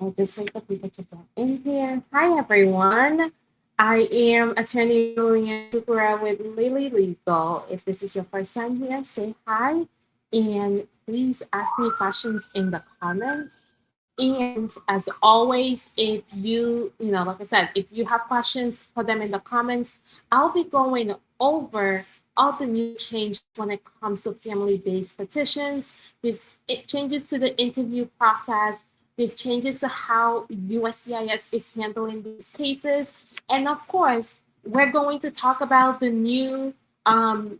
I'll just wait for people to get in here. Hi, everyone. I am attorney Lillian Supera with Lily Legal. If this is your first time here, say hi and please ask me questions in the comments. And as always, if like I said, if you have questions, put them in the comments. I'll be going over all the new changes when it comes to family-based petitions. It changes to the interview process. There's changes to how USCIS is handling these cases. And of course, we're going to talk about the new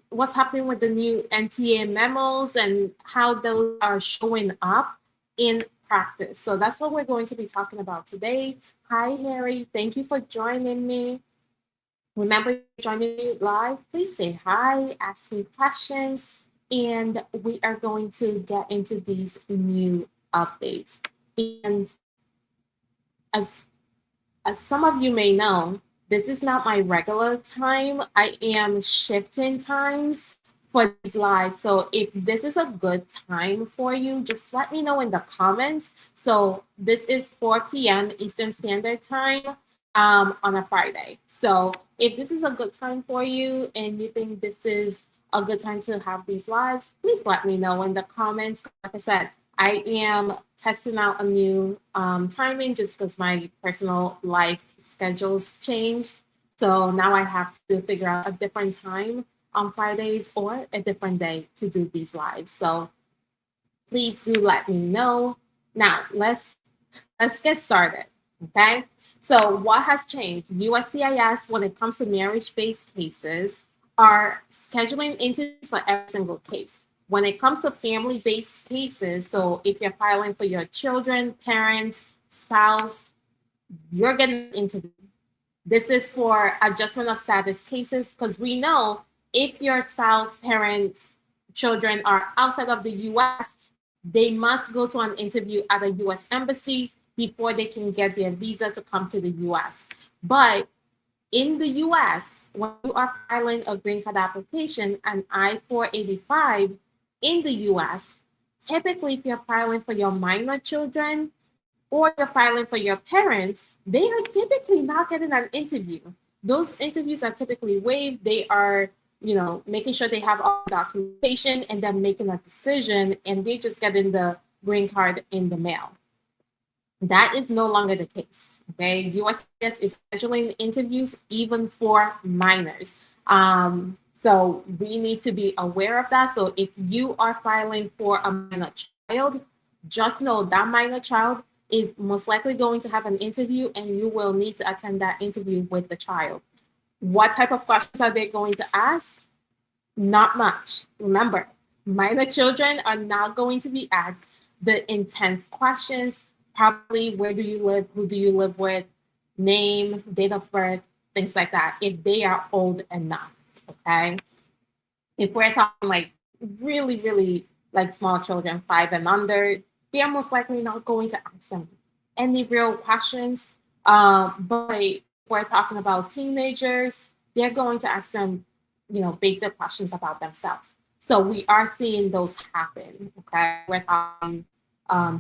what's happening with the new NTA memos and how those are showing up in practice. So that's what we're going to be talking about today. Hi, Harry. Thank you for joining me. Remember, joining me live, please say hi, ask me questions, and we are going to get into these new updates. And as some of you may know, this is not my regular time. I am shifting times for these live. So if this is a good time for you, just let me know in the comments. So this is 4 p.m. Eastern Standard Time on a Friday. So if this is a good time for you and you think this is a good time to have these lives, please let me know in the comments. Like I said, I am testing out a new timing just because my personal life schedules changed. So now I have to figure out a different time on Fridays or a different day to do these lives. So please do let me know. Now let's get started. Okay. So what has changed? USCIS, when it comes to marriage-based cases, are scheduling interviews for every single case. When it comes to family-based cases, so if you're filing for your children, parents, spouse, you're getting an interview. This is for adjustment of status cases because we know if your spouse, parents, children are outside of the US, they must go to an interview at a US embassy before they can get their visa to come to the US. But in the US, when you are filing a green card application, an I-485 in the US, typically if you're filing for your minor children or you're filing for your parents, they are typically not getting an interview. Those interviews are typically waived. They are, making sure they have all the documentation and then making a decision, and they're just getting the green card in the mail. That is no longer the case. Okay, USCIS is scheduling interviews even for minors. So we need to be aware of that. So if you are filing for a minor child, just know that minor child is most likely going to have an interview and you will need to attend that interview with the child. What type of questions are they going to ask? Not much. Remember, minor children are not going to be asked the intense questions. Probably where do you live, who do you live with, name, date of birth, things like that, if they are old enough, okay? If we're talking like really, really like small children, 5 and under, they're most likely not going to ask them any real questions. But if we're talking about teenagers, they're going to ask them, basic questions about themselves. So we are seeing those happen, okay? We're talking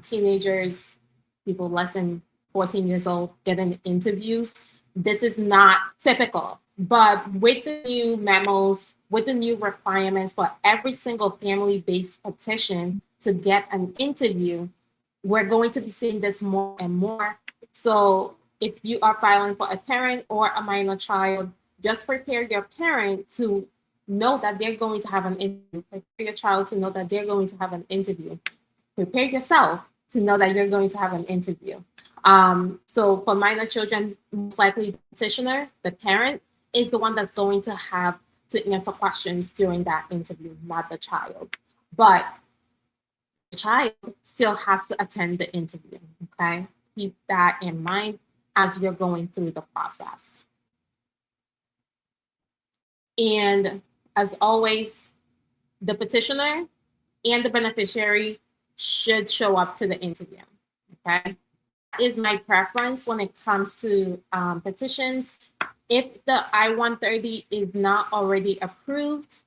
teenagers, people less than 14 years old getting interviews. This is not typical, but with the new memos, with the new requirements for every single family-based petition to get an interview, we're going to be seeing this more and more. So if you are filing for a parent or a minor child, just prepare your parent to know that they're going to have an interview. Prepare your child to know that they're going to have an interview. Prepare yourself to know that you're going to have an interview. So for minor children, most likely the petitioner, the parent, is the one that's going to have to answer questions during that interview, not the child. But the child still has to attend the interview, okay? Keep that in mind as you're going through the process. And as always, the petitioner and the beneficiary should show up to the interview, okay? That is my preference when it comes to petitions. If the I-130 is not already approved,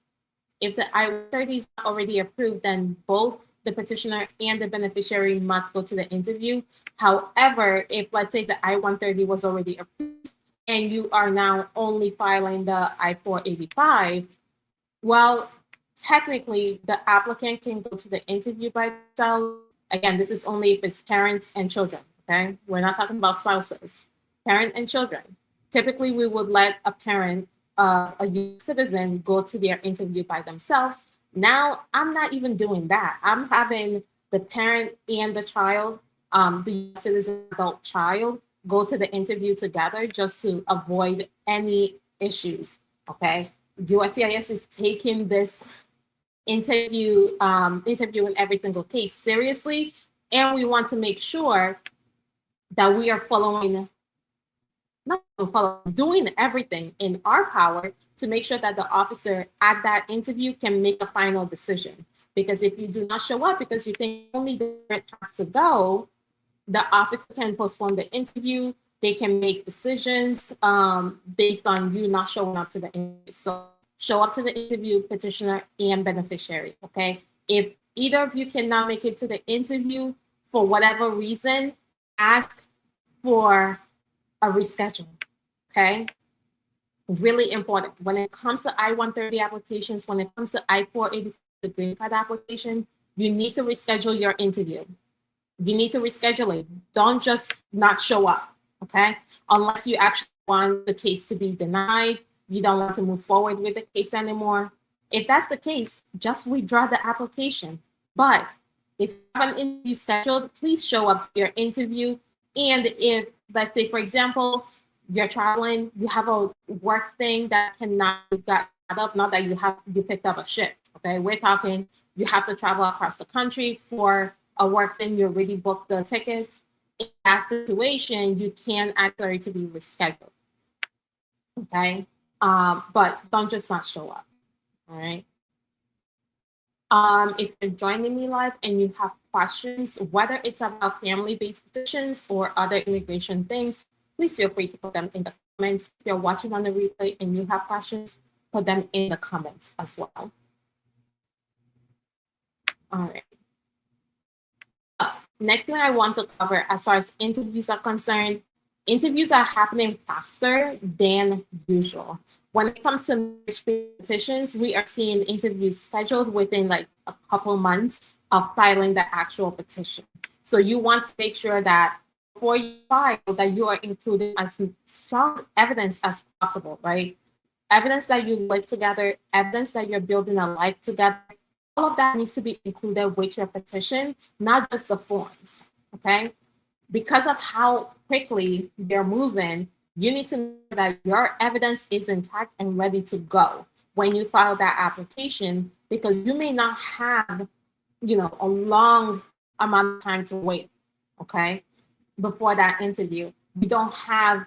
then both the petitioner and the beneficiary must go to the interview. However, if let's say the I-130 was already approved and you are now only filing the I-485, well, technically the applicant can go to the interview by themselves. Again, this is only if it's parents and children, okay? We're not talking about spouses, parent and children. Typically, we would let a parent, a US citizen, go to their interview by themselves. Now, I'm not even doing that. I'm having the parent and the child, the US citizen adult child, go to the interview together just to avoid any issues, okay? USCIS is taking this interviewing every single case seriously, and we want to make sure that we are doing everything in our power to make sure that the officer at that interview can make a final decision. Because if you do not show up because you think only the parent has to go, the officer can postpone the interview. They can make decisions based on you not showing up to the interview. So show up to the interview, petitioner and beneficiary, okay? If either of you cannot make it to the interview for whatever reason, ask for a reschedule, okay? Really important. When it comes to I-130 applications, when it comes to I-485, the green card application, you need to reschedule your interview. You need to reschedule it. Don't just not show up, okay? Unless you actually want the case to be denied, you don't want to move forward with the case anymore. If that's the case, just withdraw the application. But if you have an interview scheduled, please show up to your interview. And if, let's say, for example, you're traveling, you have a work thing that cannot get out of, not that you picked up a shift, okay? We're talking, you have to travel across the country for a work thing, you already booked the tickets. In that situation, you can ask to be rescheduled, okay? But don't just not show up, all right? If you're joining me live and you have questions, whether it's about family-based petitions or other immigration things, please feel free to put them in the comments. If you're watching on the replay and you have questions, put them in the comments as well. All right. Next thing I want to cover as far as interviews are concerned, interviews are happening faster than usual. When it comes to marriage petitions, we are seeing interviews scheduled within like a couple months of filing the actual petition. So you want to make sure that before you file that you are including as strong evidence as possible, right? Evidence that you live together, evidence that you're building a life together. All of that needs to be included with your petition, not just the forms, okay? Because of how quickly they're moving, you need to know that your evidence is intact and ready to go when you file that application, because you may not have, a long amount of time to wait, okay, before that interview. You don't have,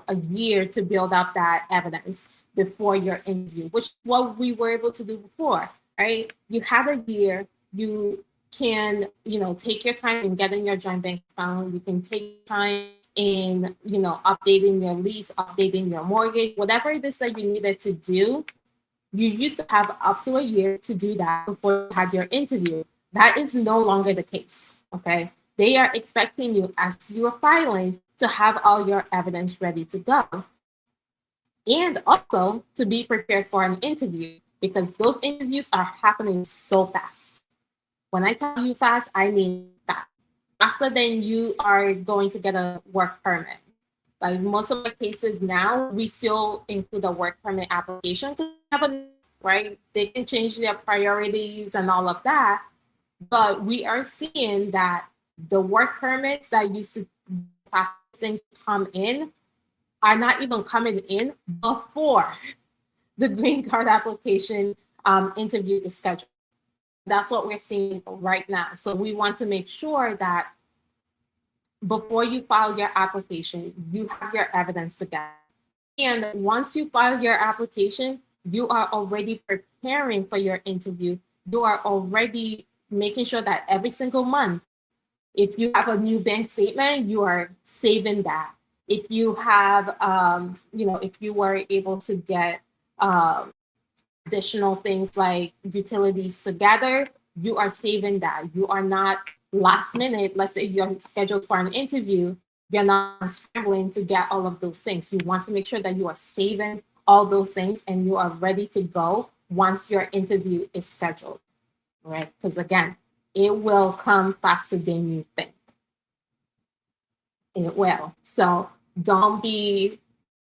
a year to build up that evidence before your interview, which is what we were able to do before, right? You have a year, you can, take your time in getting your joint bank account. You can take time in, updating your lease, updating your mortgage, whatever it is that you needed to do. You used to have up to a year to do that before you had your interview. That is no longer the case, okay? They are expecting you, as you are filing, to have all your evidence ready to go. And also to be prepared for an interview, because those interviews are happening so fast. When I tell you fast, I mean fast. Faster than you are going to get a work permit. Like most of the cases now, we still include a work permit application to have a, right? They can change their priorities and all of that. But we are seeing that the work permits that used to come in are not even coming in before the green card application interview is scheduled. That's what we're seeing right now. So we want to make sure that before you file your application, you have your evidence together. And once you file your application, you are already preparing for your interview. You are already making sure that every single month, if you have a new bank statement, you are saving that. If you have, if you were able to get additional things like utilities together, you are saving that. You are not last minute. Let's say you're scheduled for an interview, you're not scrambling to get all of those things. You want to make sure that you are saving all those things and you are ready to go once your interview is scheduled, right? Because again, it will come faster than you think. It will. So don't be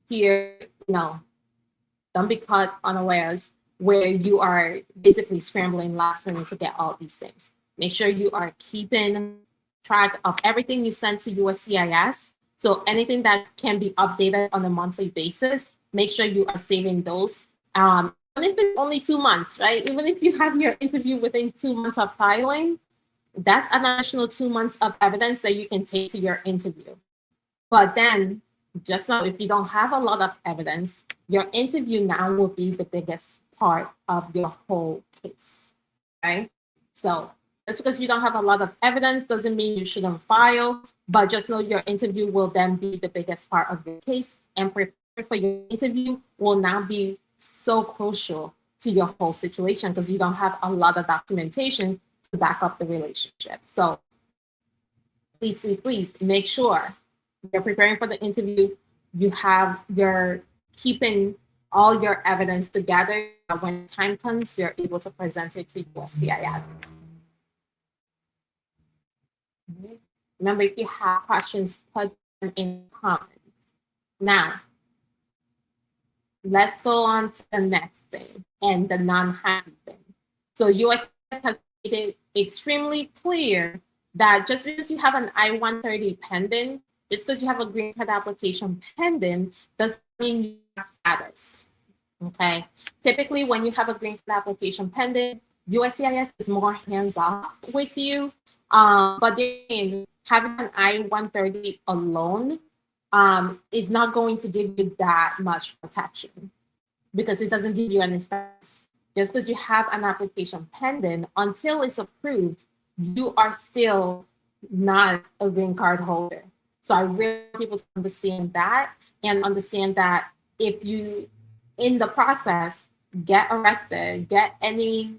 here, don't be caught unawares where you are basically scrambling last minute to get all these things. Make sure you are keeping track of everything you send to USCIS. So anything that can be updated on a monthly basis, make sure you are saving those. Even if it's only 2 months, right? Even if you have your interview within 2 months of filing, that's an additional 2 months of evidence that you can take to your interview. But then just know if you don't have a lot of evidence, your interview now will be the biggest part of your whole case, right? So just because you don't have a lot of evidence doesn't mean you shouldn't file, but just know your interview will then be the biggest part of your case, and preparing for your interview will now be so crucial to your whole situation because you don't have a lot of documentation to back up the relationship. So please, please, please make sure you're preparing for the interview, you're keeping all your evidence together. When time comes, you're able to present it to USCIS. Remember, if you have questions, put them in comments. Now, let's go on to the next thing and the non-happy thing. So USCIS has made it extremely clear that just because you have an I-130 pending, just because you have a green card application pending, doesn't mean you have status, okay? Typically, when you have a green card application pending, USCIS is more hands-off with you, but then having an I-130 alone is not going to give you that much protection because it doesn't give you any status. Just because you have an application pending, until it's approved, you are still not a green card holder. So I really want people to understand that and understand that if you, in the process, get arrested, get any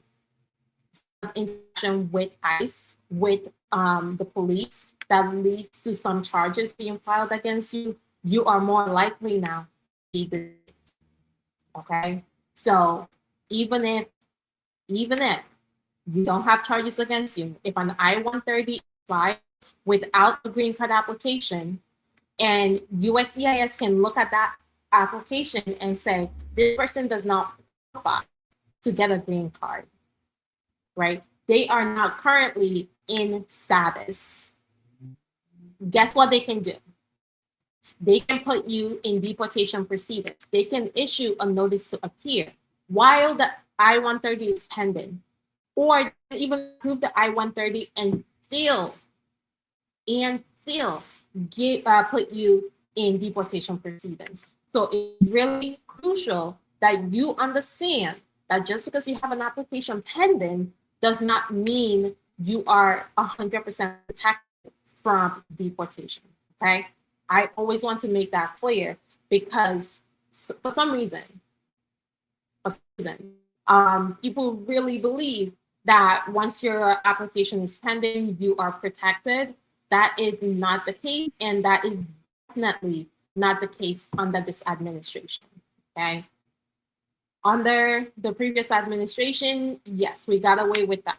interaction with ICE, with the police that leads to some charges being filed against you, you are more likely now to be detained. Okay? So even if you don't have charges against you, if an I-130 is filed without a green card application, and USCIS can look at that application and say, this person does not qualify to get a green card, right? They are not currently in status. Guess what they can do? They can put you in deportation proceedings. They can issue a notice to appear while the I-130 is pending, or even approve the I-130 and still put you in deportation proceedings. So it's really crucial that you understand that just because you have an application pending does not mean you are 100% protected from deportation, okay? I always want to make that clear because for some reason, people really believe that once your application is pending, you are protected. That is not the case, and that is definitely not the case under this administration, okay? Under the previous administration, yes, we got away with that.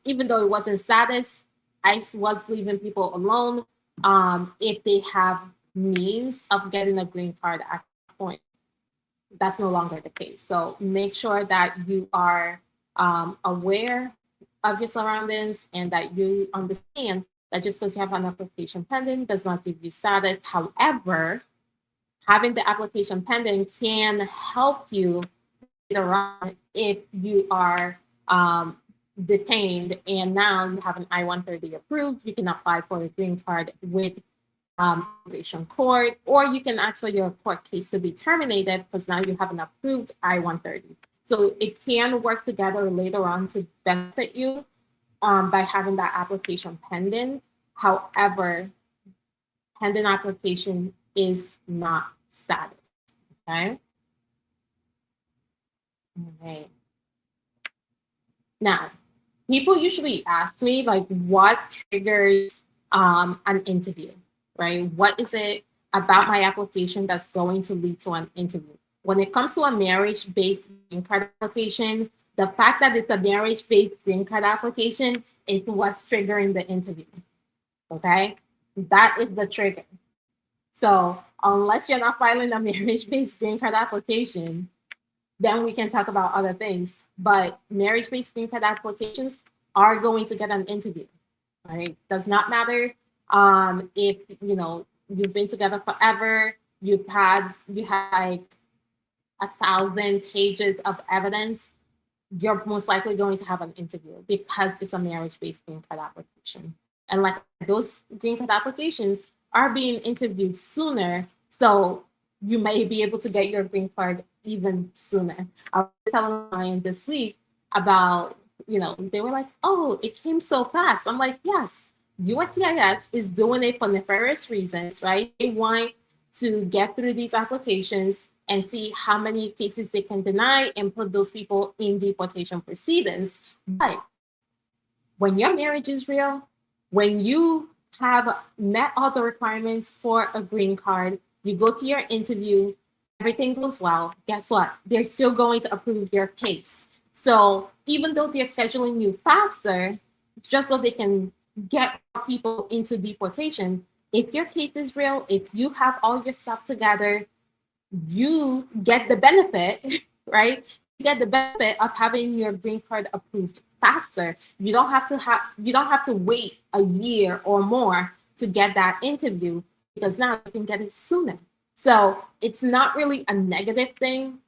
Even though it wasn't status, ICE was leaving people alone if they have means of getting a green card at that point. That's no longer the case. So make sure that you are aware of your surroundings and that you understand that just because you have an application pending does not give you status. However, having the application pending can help you later on if you are detained and now you have an I-130 approved, you can apply for a green card with immigration court, or you can ask for your court case to be terminated because now you have an approved I-130. So it can work together later on to benefit you by having that application pending. However, pending application is not status, okay? All right. Now, people usually ask me like what triggers an interview, right? What is it about my application that's going to lead to an interview? When it comes to a marriage-based green card application, the fact that it's a marriage-based green card application is what's triggering the interview. Okay, that is the trigger. So unless you're not filing a marriage-based green card application, then we can talk about other things. But marriage-based green card applications are going to get an interview, right? Does not matter if you've been together forever, you have like 1,000 pages of evidence. You're most likely going to have an interview because it's a marriage-based green card application. And like those green card applications are being interviewed sooner, so you may be able to get your green card even sooner. I was telling a client this week about, they were like, oh, it came so fast. I'm like, yes, USCIS is doing it for nefarious reasons, right? They want to get through these applications and see how many cases they can deny and put those people in deportation proceedings. But when your marriage is real, when you have met all the requirements for a green card, you go to your interview, everything goes well, guess what? They're still going to approve your case. So even though they're scheduling you faster, just so they can get people into deportation, if your case is real, if you have all your stuff together, you get the benefit, right? You get the benefit of having your green card approved faster. You don't have to wait a year or more to get that interview, because now you can get it sooner. So it's not really a negative thing.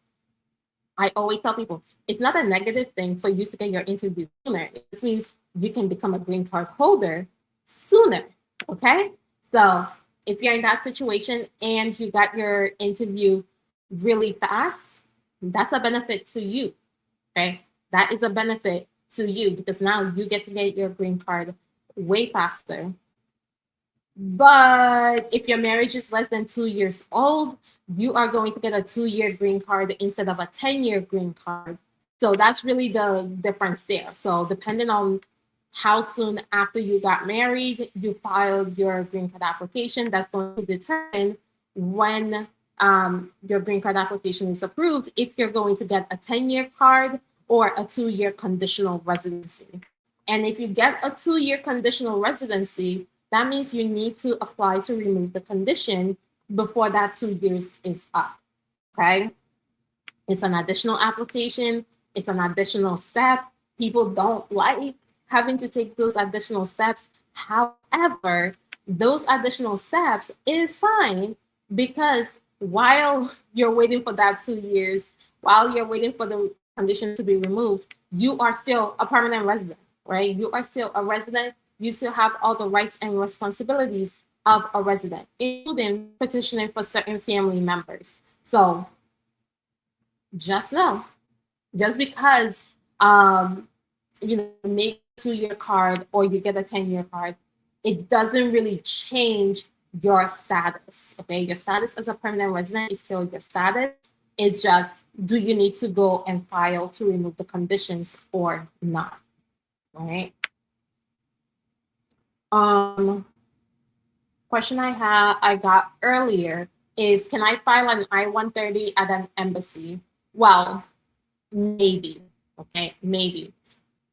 I always tell people it's not a negative thing for you to get your interview sooner. It means you can become a green card holder sooner. Okay? So if you're in that situation and you got your interview really fast, that's a benefit to you. Okay? That is a benefit to you because now you get to get your green card way faster. But if your marriage is less than 2 years old, you are going to get a 2-year green card instead of a 10-year green card. So that's really the difference there. So depending on how soon after you got married, you filed your green card application, that's going to determine when your green card application is approved, if you're going to get a 10-year card or a 2-year conditional residency. And if you get a 2-year conditional residency, that means you need to apply to remove the condition before that 2 years is up, okay? It's an additional application. It's an additional step. People don't like having to take those additional steps. However, those additional steps is fine because while you're waiting for that 2 years, while you're waiting for the condition to be removed, you are still a permanent resident, right? You are still a resident. You still have all the rights and responsibilities of a resident, including petitioning for certain family members. So just know, just because make a 2-year card or you get a 10-year card, it doesn't really change your status. Okay, your status as a permanent resident is still your status. It's just, do you need to go and file to remove the conditions or not? All right. Question I got earlier is, can I file an I-130 at an embassy? Well, maybe. Okay, maybe.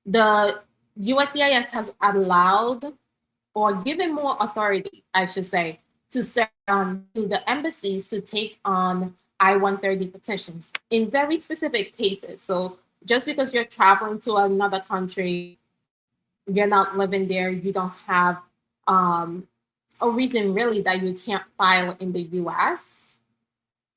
The USCIS has allowed or given more authority, I should say, to the embassies to take on I-130 petitions in very specific cases. So just because you're traveling to another country, you're not living there, you don't have a reason really that you can't file in the US.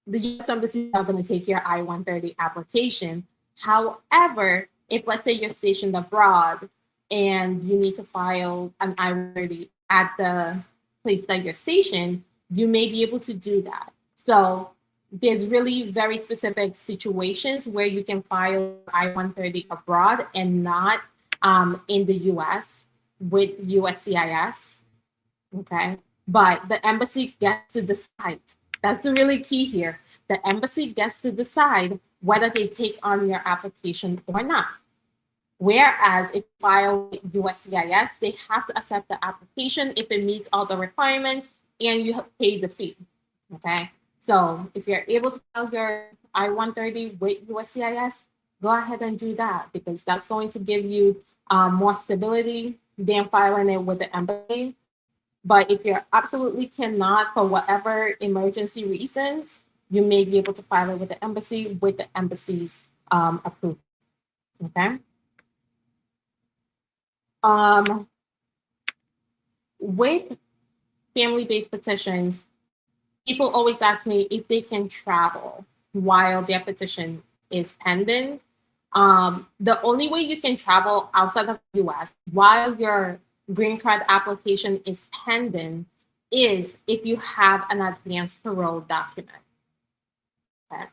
The US Embassy is not going to take your I-130 application. However, if let's say you're stationed abroad and you need to file an I-130 at the place that you're stationed, you may be able to do that. So there's really very specific situations where you can file I-130 abroad and not in the US with USCIS. Okay, but the embassy gets to decide. That's the really key here. The embassy gets to decide whether they take on your application or not. Whereas if you file with USCIS, they have to accept the application if it meets all the requirements and you pay the fee. Okay. So if you're able to file your I-130 with USCIS, go ahead and do that because that's going to give you more stability than filing it with the embassy. But if you absolutely cannot, for whatever emergency reasons, you may be able to file it with the embassy with the embassy's approval. Okay. With family-based petitions, people always ask me if they can travel while their petition is pending. The only way you can travel outside of the US while your green card application is pending is if you have an advance parole document. Okay?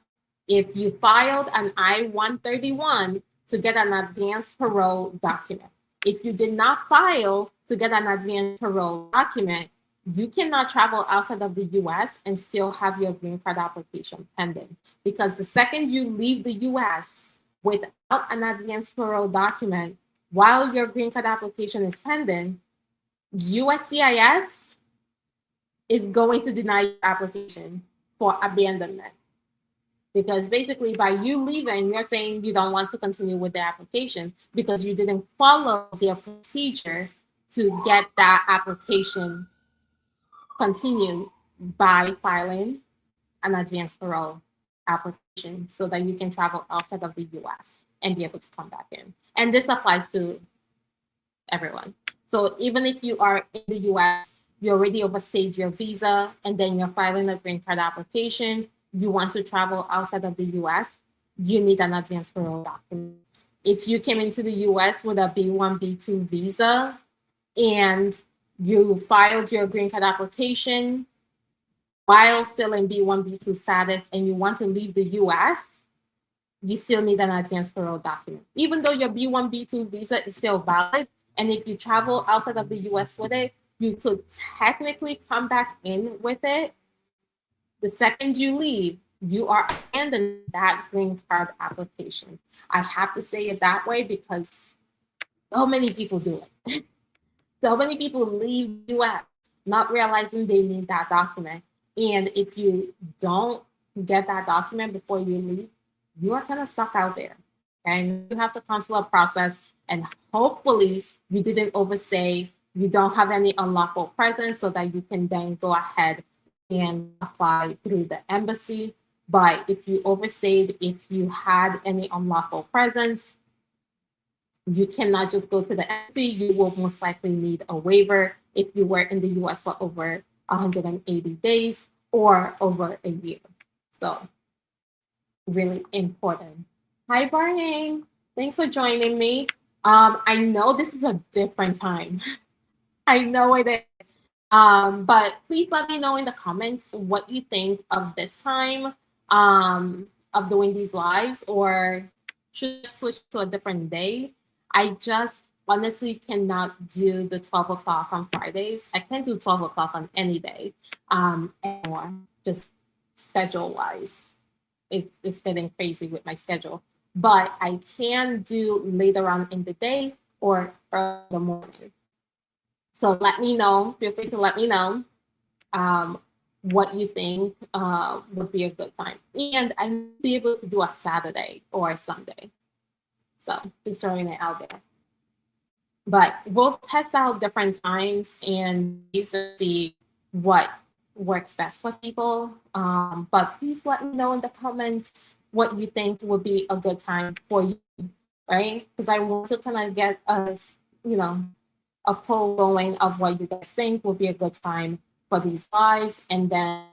If you filed an I-131 to get an advance parole document. If you did not file to get an advance parole document, you cannot travel outside of the US and still have your green card application pending. Because the second you leave the US without an advance parole document while your green card application is pending, USCIS is going to deny your application for abandonment. Because basically by you leaving, you're saying you don't want to continue with the application because you didn't follow their procedure to get that application continued by filing an advance parole application so that you can travel outside of the US and be able to come back in. And this applies to everyone. So even if you are in the US, you already overstayed your visa and then you're filing a green card application, you want to travel outside of the US, you need an advance parole document. If you came into the US with a B1, B2 visa and you filed your green card application while still in B1, B2 status and you want to leave the US, you still need an advance parole document. Even though your B1, B2 visa is still valid, and if you travel outside of the US with it, you could technically come back in with it. The second you leave, you are abandoning that green card application. I have to say it that way because so many people do it. So many people leave the US not realizing they need that document. And if you don't get that document before you leave, you are kind of stuck out there. And you have to consular process, and hopefully you didn't overstay, you don't have any unlawful presence so that you can then go ahead and apply through the embassy. But if you overstayed, if you had any unlawful presence, you cannot just go to the embassy. You will most likely need a waiver if you were in the US for over 180 days or over a year. So really important. Hi, Barney. Thanks for joining me. I know this is a different time. I know it is. But please let me know in the comments what you think of this time of doing these lives, or should I switch to a different day? I just honestly cannot do the 12 o'clock on Fridays. I can't do 12 o'clock on any day anymore, just schedule-wise. It's getting crazy with my schedule. But I can do later on in the day or early in the morning. So let me know, feel free to let me know what you think would be a good time. And I may be able to do a Saturday or a Sunday. So just throwing it out there. But we'll test out different times and see what works best for people. But please let me know in the comments what you think would be a good time for you, right? Because I want to kind of get a poll going of what you guys think will be a good time for these lives, and then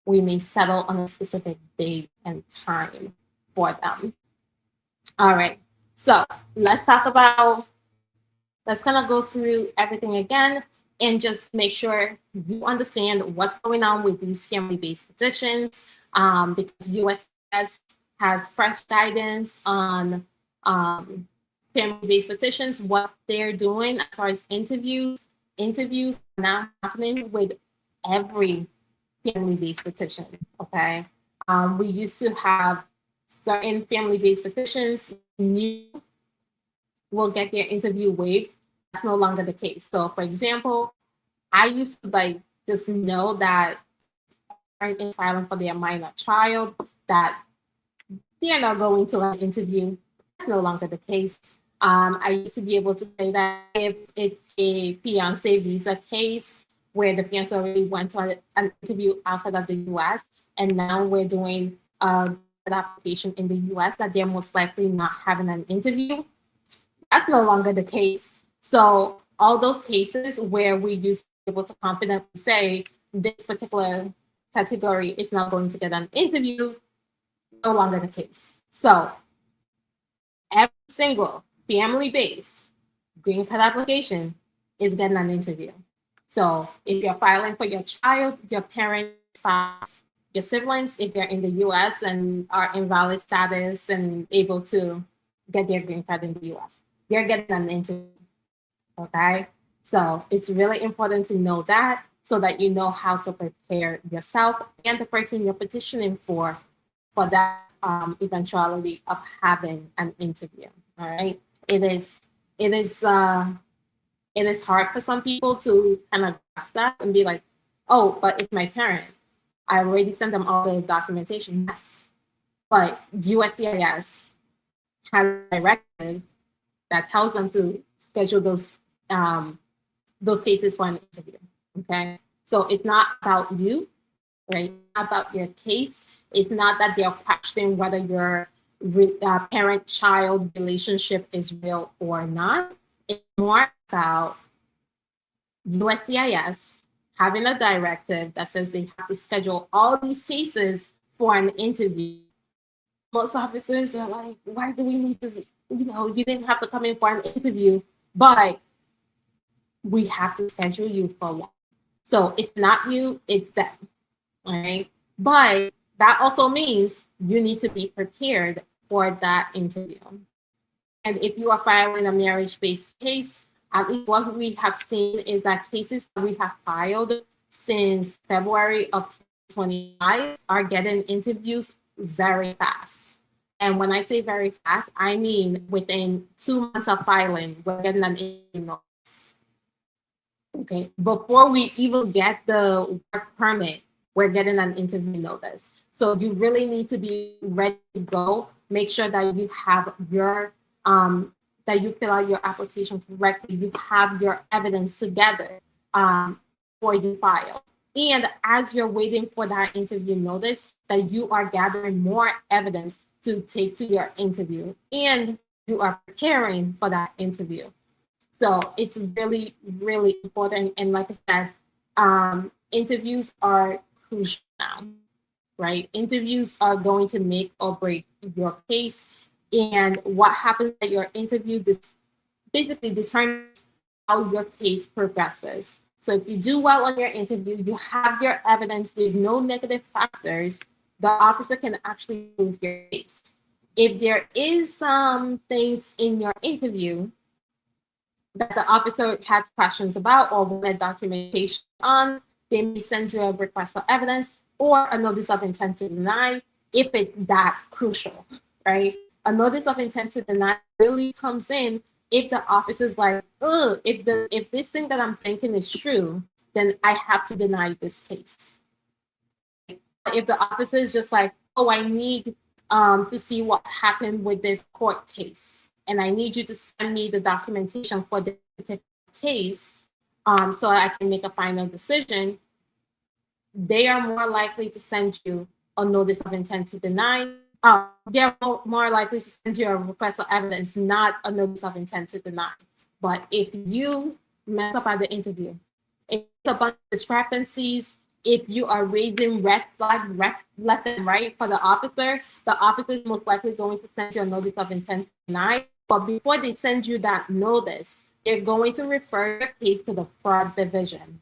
we may settle on a specific date and time for them. All right, so let's kind of go through everything again and just make sure you understand what's going on with these family-based petitions, because USCIS has fresh guidance on family-based petitions, what they're doing as far as interviews. Interviews are now happening with every family-based petition, okay? We used to have certain family-based petitions, new will get their interview waived. That's no longer the case. So for example, I used to like just know that parent is filing for their minor child, that they're not going to an interview. That's no longer the case. I used to be able to say that if it's a fiance visa case where the fiance already went to an interview outside of the US, and now we're doing an application in the US, that they're most likely not having an interview. That's no longer the case. So all those cases where we used to be able to confidently say this particular category is not going to get an interview, no longer the case. So every single family-based green card application is getting an interview. So if you're filing for your child, your parent, spouse, your siblings, if they're in the US and are in valid status and able to get their green card in the US, they're getting an interview. Okay? So it's really important to know that, so that you know how to prepare yourself and the person you're petitioning for that eventuality of having an interview. All right. It is hard for some people to kind of grasp that and be like, oh, but it's my parent. I already sent them all the documentation. Yes. But USCIS has a directive that tells them to schedule those cases for an interview. Okay. So it's not about you, right? It's not about your case. It's not that they're questioning whether your parent-child relationship is real or not. It's more about USCIS having a directive that says they have to schedule all these cases for an interview. Most officers are like, why do we need to, you didn't have to come in for an interview, but we have to schedule you for one. So it's not you, it's them, all right? But that also means you need to be prepared for that interview. And if you are filing a marriage-based case, at least what we have seen is that cases that we have filed since February of 2025 are getting interviews very fast. And when I say very fast, I mean within 2 months of filing, we're getting an interview. Okay, before we even get the work permit, we're getting an interview notice. So you really need to be ready to go. Make sure that you have your, that you fill out your application correctly. You have your evidence together before you file. And as you're waiting for that interview notice, that you are gathering more evidence to take to your interview, and you are preparing for that interview. So it's really, really important. And like I said, interviews are crucial now, right? Interviews are going to make or break your case. And what happens at your interview basically determines how your case progresses. So if you do well on your interview, you have your evidence, there's no negative factors, the officer can actually move your case. If there is some things in your interview that the officer had questions about or wanted documentation on, they may send you a request for evidence or a notice of intent to deny if it's that crucial, right? A notice of intent to deny really comes in if the officer's like, oh, if this thing that I'm thinking is true, then I have to deny this case. If the officer is just like, oh, I need to see what happened with this court case, and I need you to send me the documentation for this particular case so I can make a final decision, they are more likely to send you a notice of intent to deny. They're more likely to send you a request for evidence, not a notice of intent to deny. But if you mess up at the interview, if it's a bunch of discrepancies, if you are raising red flags left and right for the officer is most likely going to send you a notice of intent to deny. But before they send you that notice, they're going to refer your case to the fraud division.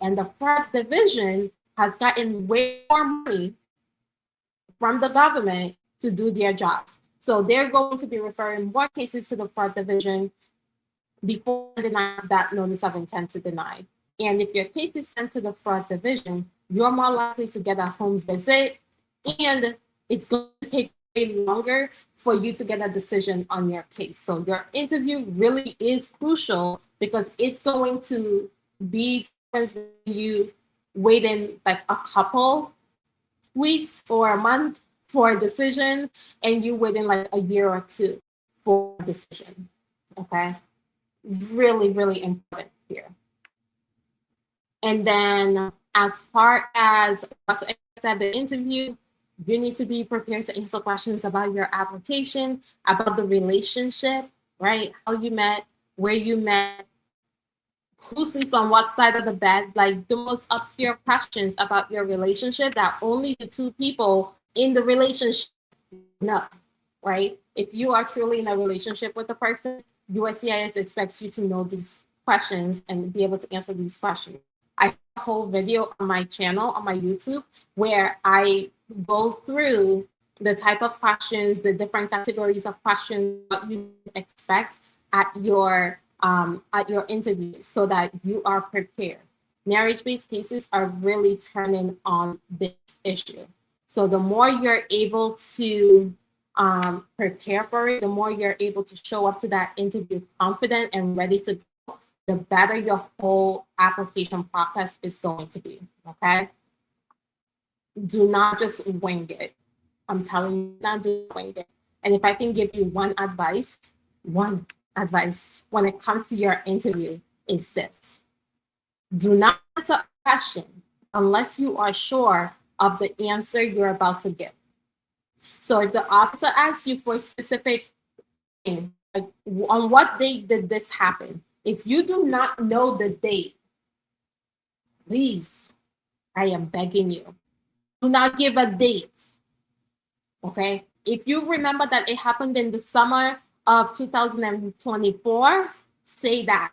And the fraud division has gotten way more money from the government to do their jobs. So they're going to be referring more cases to the fraud division before denying that notice of intent to deny. And if your case is sent to the fraud division, you're more likely to get a home visit, and it's going to take way longer for you to get a decision on your case. So your interview really is crucial because it's going to be you waiting like a couple weeks or a month for a decision, and you waiting like a year or two for a decision. Okay, really, really important here. And then as far as what to expect at the interview, you need to be prepared to answer questions about your application, about the relationship, right? How you met, where you met, who sleeps on what side of the bed, like the most obscure questions about your relationship that only the two people in the relationship know, right? If you are truly in a relationship with a person, USCIS expects you to know these questions and be able to answer these questions. I have a whole video on my channel, on my YouTube, where I go through the type of questions, the different categories of questions, what you expect at your interview so that you are prepared. Marriage-based cases are really turning on this issue. So the more you're able to prepare for it, the more you're able to show up to that interview confident and ready to go, the better your whole application process is going to be, okay? Do not just wing it. I'm telling you, not do wing it. And if I can give you one advice when it comes to your interview is this. Do not answer a question unless you are sure of the answer you're about to give. So if the officer asks you for a specific thing, like on what date did this happen? If you do not know the date, please, I am begging you, do not give a date, okay? If you remember that it happened in the summer of 2024, say that,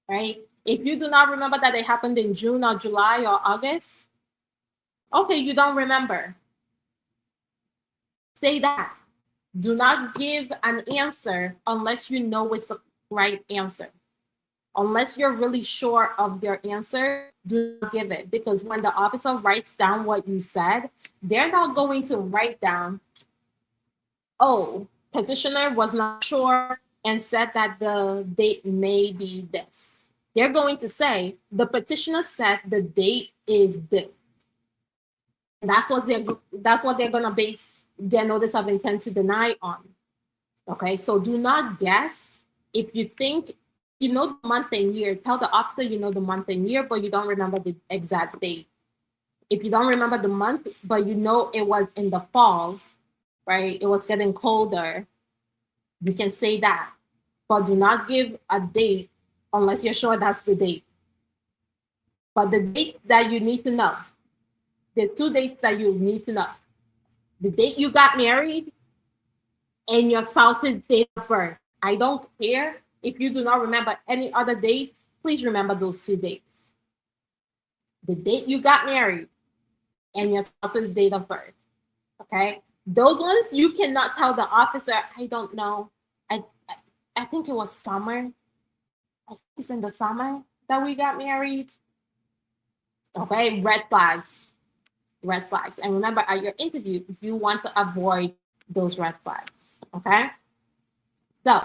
right? If you do not remember that it happened in June or July or August, okay, you don't remember. Say that. Do not give an answer unless you know it's the right answer. Unless you're really sure of your answer, do not give it. Because when the officer writes down what you said, they're not going to write down, oh, petitioner was not sure and said that the date may be this. They're going to say, the petitioner said the date is this. That's what they're going to base their notice of intent to deny on. Okay, so do not guess. If you think you know the month and year, tell the officer you know the month and year, but you don't remember the exact date. If you don't remember the month, but you know it was in the fall, right? It was getting colder. You can say that, but do not give a date unless you're sure that's the date. But the dates that you need to know, there's two dates that you need to know. The date you got married and your spouse's date of birth. I don't care if you do not remember any other dates, please remember those two dates. The date you got married and your spouse's date of birth, okay? Those ones you cannot tell the officer, I don't know. I think it was summer. I think it's in the summer that we got married. Okay, red flags. Red flags. And remember, at your interview, you want to avoid those red flags, okay? So,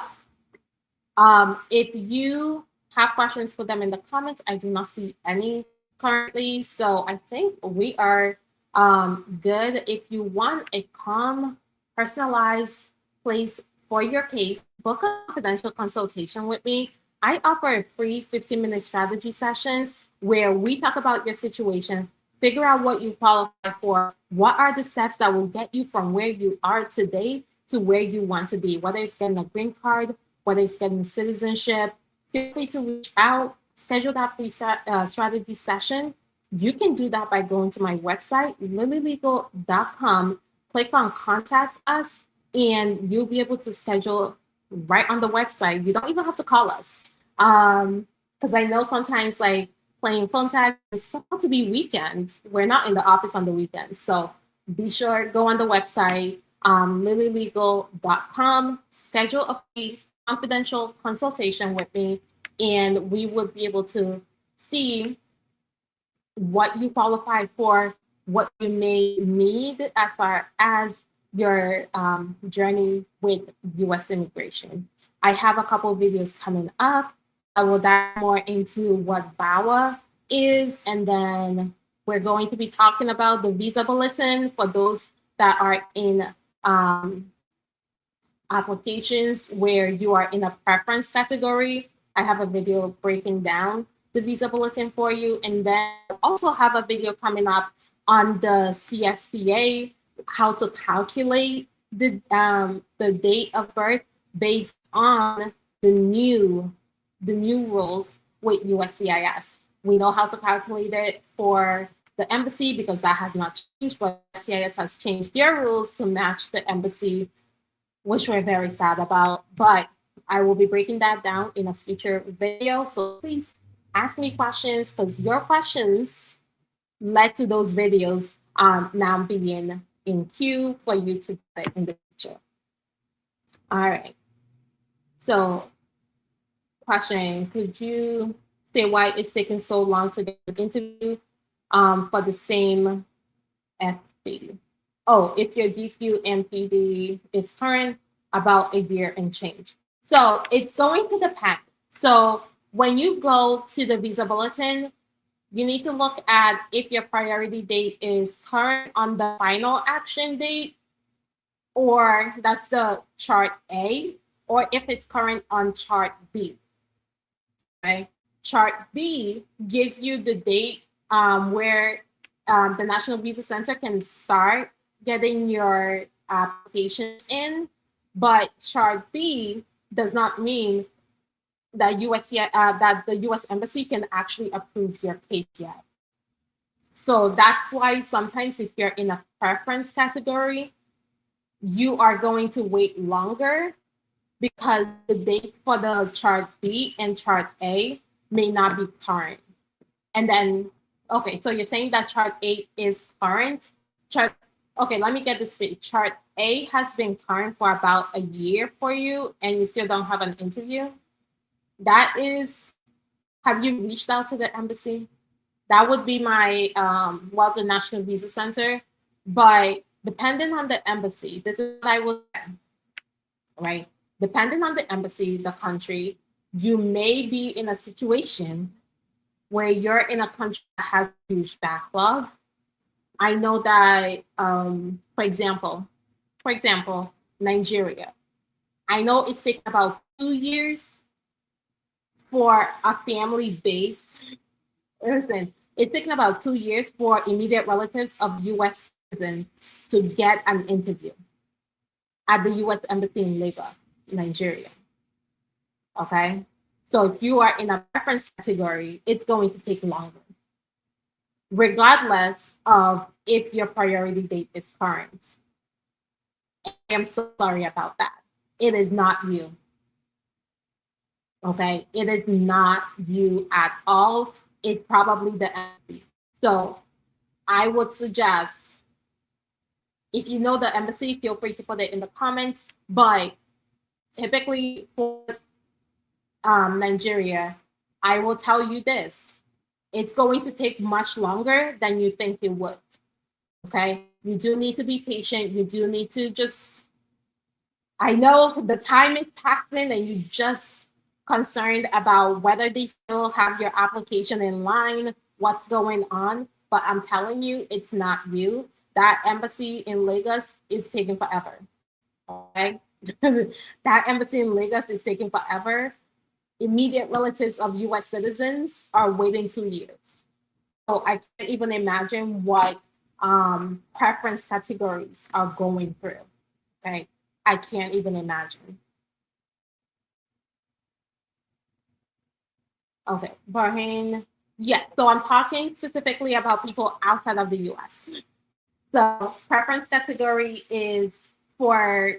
if you have questions, put them in the comments. I do not see any currently, so I think we are good. If you want a calm, personalized place for your case, book a confidential consultation with me. I offer a free 15-minute strategy sessions where we talk about your situation, figure out what you qualify for, what are the steps that will get you from where you are today to where you want to be, whether it's getting a green card, whether it's getting citizenship. Feel free to reach out, schedule that free strategy session. You can do that by going to my website, lilylegal.com, click on contact us, and you'll be able to schedule right on the website. You don't even have to call us. Because I know sometimes like playing phone tag, it's supposed to be weekend. We're not in the office on the weekends. So be sure, go on the website, lilylegal.com, schedule a free confidential consultation with me, and we would be able to see what you qualify for, what you may need as far as your journey with U.S. immigration. I have a couple of videos coming up. I will dive more into what VAWA is, and then we're going to be talking about the visa bulletin for those that are in applications where you are in a preference category. I have a video breaking down the visa bulletin for you, and then I also have a video coming up on the CSPA, how to calculate the date of birth based on the new rules with USCIS. We know how to calculate it for the embassy because that has not changed, but USCIS has changed their rules to match the embassy, which we're very sad about. But I will be breaking that down in a future video. So please ask me questions, because your questions led to those videos now being in queue for you to get in the future. All right. So question, could you say why it's taking so long to get an interview for the same FP? Oh, if your DQ MPD is current, about a year and change. So it's going to depend. So when you go to the visa bulletin, you need to look at if your priority date is current on the final action date, or that's the chart A, or if it's current on chart B. Okay? Chart B gives you the date where the National Visa Center can start getting your applications in, but chart B does not mean that that the U.S. Embassy can actually approve your case yet. So that's why sometimes if you're in a preference category, you are going to wait longer because the date for the chart B and chart A may not be current. And then, okay, so you're saying that chart A is current. Okay, let me get this straight. Chart A has been current for about a year for you, and you still don't have an interview. That is, have you reached out to the embassy? That would be my, the National Visa Center. But depending on the embassy, this is what I will say, right? Depending on the embassy, the country, you may be in a situation where you're in a country that has a huge backlog. I know that, for example, Nigeria. I know it's taken about 2 years for a family-based, listen, it's taken about 2 years for immediate relatives of U.S. citizens to get an interview at the U.S. Embassy in Lagos, Nigeria. Okay? So if you are in a preference category, it's going to take longer, regardless of if your priority date is current. I am so sorry about that. It is not you. Okay? It is not you at all. It's probably the embassy. So I would suggest, if you know the embassy, feel free to put it in the comments. But typically for Nigeria, I will tell you this. It's going to take much longer than you think it would. Okay? You do need to be patient. You do need to just, I know the time is passing and you just concerned about whether they still have your application in line, what's going on. But I'm telling you, it's not you. That embassy in Lagos is taking forever. Okay? That embassy in Lagos is taking forever. Immediate relatives of US citizens are waiting 2 years. So I can't even imagine what preference categories are going through. Okay? I can't even imagine. Okay, Bahrain. Yes, so I'm talking specifically about people outside of the US. So preference category is for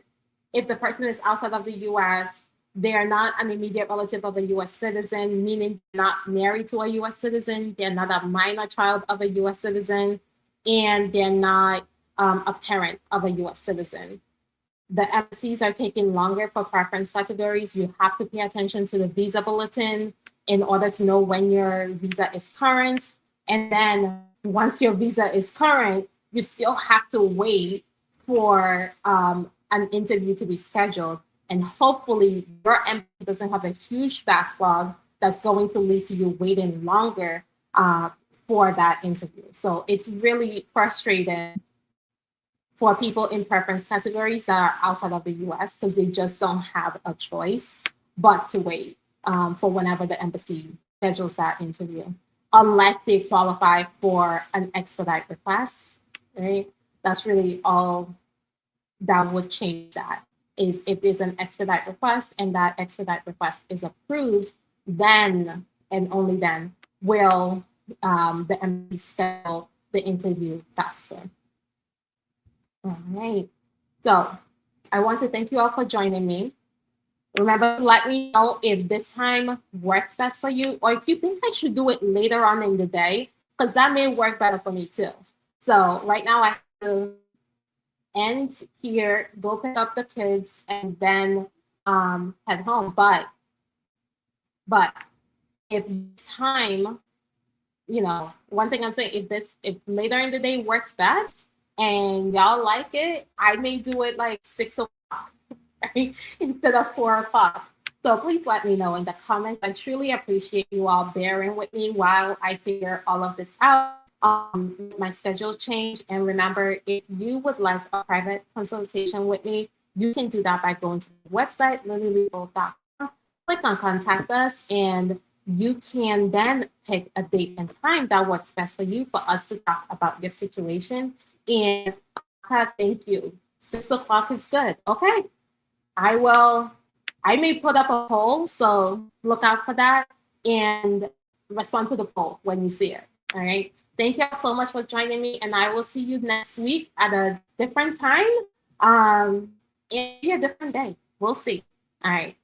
if the person is outside of the US, they are not an immediate relative of a US citizen, meaning they're not married to a US citizen, they're not a minor child of a US citizen, and they're not a parent of a US citizen. The embassies are taking longer for preference categories. You have to pay attention to the visa bulletin in order to know when your visa is current. And then once your visa is current, you still have to wait for an interview to be scheduled. And hopefully your embassy doesn't have a huge backlog that's going to lead to you waiting longer for that interview. So it's really frustrating for people in preference categories that are outside of the US because they just don't have a choice but to wait for whenever the embassy schedules that interview, unless they qualify for an expedite request, right? That's really all that would change that, is if there's an expedite request and that expedite request is approved, then and only then will the embassy schedule the interview faster. All right. So I want to thank you all for joining me. Remember to let me know if this time works best for you, or if you think I should do it later on in the day, because that may work better for me too. So right now I have to end here, go pick up the kids, and then head home. But if time, one thing I'm saying, if later in the day works best and y'all like it, I may do it like 6 o'clock, right? Instead of 4 o'clock. So please let me know in the comments. I truly appreciate you all bearing with me while I figure all of this out. My schedule change. And remember, if you would like a private consultation with me, you can do that by going to the website, lilylegal.com, click on contact us, and you can then pick a date and time that works best for you for us to talk about your situation. And thank you. 6 o'clock is good. Okay. I may put up a poll, so look out for that and respond to the poll when you see it. All right. Thank you all so much for joining me, and I will see you next week at a different time and a different day. We'll see. All right.